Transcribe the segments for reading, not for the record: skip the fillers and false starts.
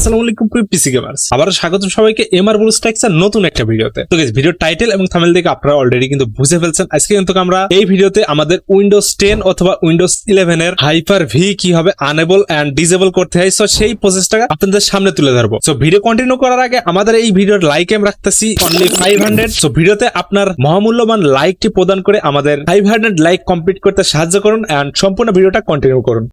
আসসালামু আলাইকুম পিসি গেমার্স, আবার স্বাগত সবাইকে এমআর ব্লুস্ট্যাক্স এর নতুন একটা ভিডিওতে। তো গাইস, ভিডিও টাইটেল এবং থাম্বনেল দেখে আপনারা অলরেডি কিন্তু বুঝে ফেলছেন আজকে কিন্তু আমরা এই ভিডিওতে আমাদের উইন্ডোজ 10 অথবা উইন্ডোজ 11 এর হাইপার ভি কিভাবে আনেবল এন্ড ডিসেবল করতে হয় সো সেই প্রসেসটা আপনাদের সামনে তুলে ধরবো। সো ভিডিও কন্টিনিউ করার আগে আমাদের এই ভিডিওর লাইক এম রাখতেছি অনলি 500। সো ভিডিওতে আপনার মহামূল্যবান লাইকটি প্রদান করে আমাদের 500 লাইক কমপ্লিট করতে সাহায্য করুন এন্ড সম্পূর্ণ ভিডিওটা কন্টিনিউ করুন।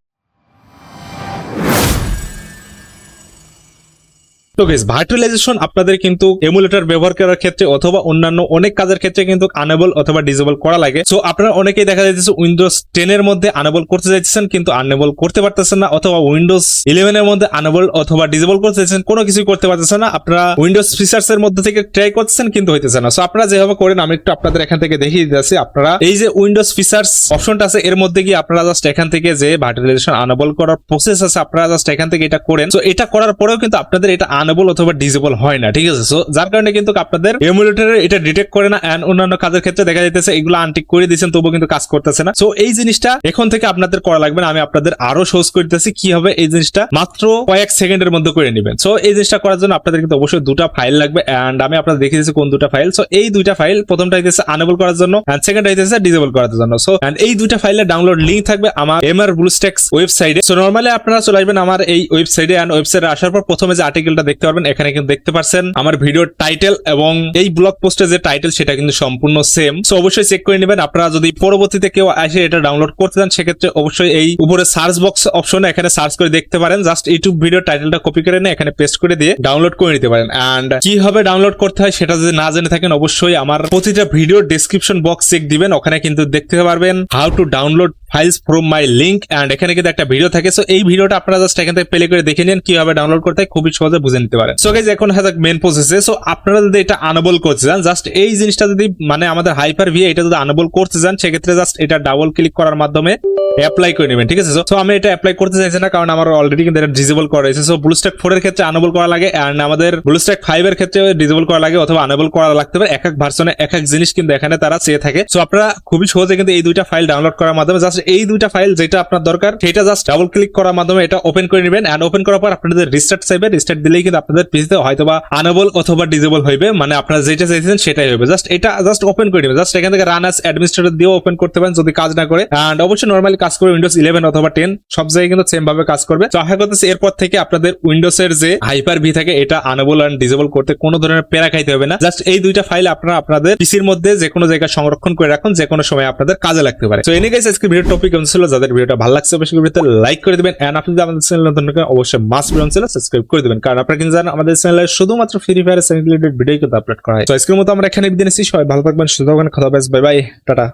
তো গাইস, ভার্চুয়ালাইজেশন আপনাদের কিন্তু এমুলেটর ব্যবহার করার ক্ষেত্রে অথবা অন্যান্য অনেক কাজের ক্ষেত্রে কিন্তু আনেবল অথবা ডিসেবল করা লাগে। সো আপনারা অনেকেই দেখা যাচ্ছে উইন্ডোজ 10 এর মধ্যে আনেবল করতে চাইছেন কিন্তু আনেবল করতে পারতেছেন না, অথবা উইন্ডোজ 11 এর মধ্যে আনেবল অথবা ডিসেবল করতে চাইছেন, কোনো কিছুই করতে পারতেছেন না। আপনারা উইন্ডোজ ফিচার্স এর মধ্যে থেকে ট্রাই করতেছেন কিন্তু হইতেছে না। সো আপনারা যেভাবে করেন আমি একটু আপনাদের এখান থেকে দেখিয়ে দিতেছি। আপনারা এই যে উইন্ডোজ ফিচার্স অপশনটা আছে এর মধ্যে গিয়ে আপনারা জাস্ট এখান থেকে যে ভার্চুয়ালাইজেশন আনেবল করার প্রসেস আছে আপনারা জাস্ট এখান থেকে এটা করেন। সো এটা করার পরেও কিন্তু আপনাদের এটা আনেবল অথবা ডিসেবল হয় না, ঠিক আছে। সো যার কারণে কিন্তু আপনাদের এমুলেটরে এটা ডিটেক্ট করে না এন্ড অন্যান্য কাজের ক্ষেত্রে দেখা যাইতেছে এগুলো আনটিক করে দিয়েছেন তবুও কিন্তু কাজ করতেছে না। সো এই জিনিসটা এখন থেকে আপনাদের করা লাগবে না, আমি আপনাদের আরো সহজ করে দিতেছি কি হবে। এই জিনিসটা মাত্র কয়েক সেকেন্ডের মধ্যে করে নেবেন। সো এই জিনিসটা করার জন্য আপনাদের কিন্তু অবশ্যই দুটো ফাইল লাগবে এন্ড আমি আপনাদের দেখিয়ে দিচ্ছি কোন দুটো ফাইল। সো এই দুইটা ফাইল, প্রথমটা হইতেছে আনেবল করার জন্য এন্ড সেকেন্ডটা হইতেছে ডিসেবল করার জন্য। সো এন্ড এই দুইটা ফাইলের ডাউনলোড লিংক থাকবে আমার এমআর ব্লুস্ট্যাক্স ওয়েবসাইটে। সো নরমালি আপনারা চলে আসবেন আমার এই ওয়েবসাইটে এন্ড ওয়েবসাইটে আসার পর প্রথমে যে আর্টিকেলটা দেখতে পারবেন এখানে কিন্তু দেখতে পারছেন আমার ভিডিওর টাইটেল এবং এই ব্লগ পোস্টে যে টাইটেল সেটা কিন্তু সম্পূর্ণ সেম। সো অবশ্যই চেক করে নেবেন। আপনারা যদি পরবর্তীতে কেউ এসে এটা ডাউনলোড করতে চান সেক্ষেত্রে অবশ্যই এই উপরে সার্চ বক্স অপশনে এখানে সার্চ করে দেখতে পারেন। জাস্ট ইউটিউব ভিডিও টাইটেলটা কপি করে নিয়ে এখানে পেস্ট করে দিয়ে ডাউনলোড করে নিতে পারেন। এন্ড কিভাবে ডাউনলোড করতে হয় সেটা যদি না জেনে থাকেন অবশ্যই আমার প্রতিটা ভিডিওর ডেসক্রিপশন বক্স চেক দিবেন, ওখানে কিন্তু দেখতে পারবেন how to download files from my link and এখানে কিন্তু একটা ভিডিও থাকে। সো এই ভিডিওটা আপনারা জাস্ট এখান থেকে প্লে করে দেখে নিন কিভাবে ডাউনলোড করতে হয়, খুবই সহজে বুঝে নিতে পারেন। সো গাইস, এখন হাজার মেন প্রসেসে। সো আপনারা যদি এটা আনেবল করতে চান জাস্ট এই জিনিসটা যদি মানে আমাদের হাইপার ভি এটা যদি আনেবল করতে চান সেক্ষেত্রে জাস্ট এটা ডাবল ক্লিক করার মাধ্যমে অ্যাপ্লাই করে নেবেন, ঠিক আছে। সো আমি এটা অ্যাপ্লাই করতে চাইছি না কারণ আমার অলরেডি কিন্তু এটা ডিসেবল করা রয়েছে। সো ব্লুস্ট্যাক 4 এর ক্ষেত্রে আনেবল করা লাগে এন্ড আমাদের ব্লুস্ট্যাক 5 এর ক্ষেত্রে ডিসেবল করা লাগে অথবা আনেবল করা লাগতে পারে। এক এক ভার্সনে এক এক জিনিস কিন্তু এখানে তারা চেয়ে থাকে। সো আপনারা খুবই সহজে কিন্তু এই দুইটা ফাইল ডাউনলোড করার মাধ্যমে জাস্ট এই দুইটা ফাইল যেটা আপনার দরকার সেটা জাস্ট ডাবল ক্লিক করার মাধ্যমে এটা ওপেন করে নেবেন এন্ড ওপেন করার পর আপনাদের রিস্টার্ট চাইবে। রিস্টার্ট দিলেই কিন্তু আপনাদের পিসিতে হয়তোবা আনেবল অথবা ডিসেবল হইবে, মানে আপনারা যেটা চাইছেন সেটাই হবে। জাস্ট এটা জাস্ট ওপেন করে নেবেন। জাস্ট এখান থেকে রান অ্যাজ অ্যাডমিনিস্ট্রেটর দিয়েও ওপেন করতে পারেন যদি কাজ না করে। এন্ড অবশ্যই নরমালি কাজ করে উইন্ডোজ 11 অথবা 10 সব জায়গায় কিন্তু সেম ভাবে কাজ করবে। তো আশা করতেছি এরপর থেকে আপনাদের উইন্ডোজ এর যে হাইপার ভি থাকে এটা আনেবল এন্ড ডিসেবল করতে কোনো ধরনের প্যারা খাইতে হবে না। জাস্ট এই দুইটা ফাইল আপনারা আপনাদের পিসির মধ্যে যে কোনো জায়গায় সংরক্ষণ করে রাখুন, যে কোনো সময় আপনাদের কাজে লাগতে পারে। সো এনি গাইস, আজকে ভিডিও টপিক কেমন ছিল, যাদের ভিডিওটা ভালো লাগছে অবশ্যই ভিডিওতে লাইক করে দিবেন এন্ড আপনি যদি আমাদের চ্যানেল নতুন হন অবশ্যই must be on channel subscribe করে দিবেন, কারণ আপনারা কিন্তু জানেন আমাদের চ্যানেলে শুধুমাত্র ফ্রি ফায়ার রিলেটেড ভিডিও কিন্তু আপলোড করা হয়। তো আজকের মতো আমরা এখানে বিদায় নিচ্ছি। সবাই ভালো থাকবেন, সুস্থ থাকবেন, খোদা হাফেজ, বাই বাই, টাটা।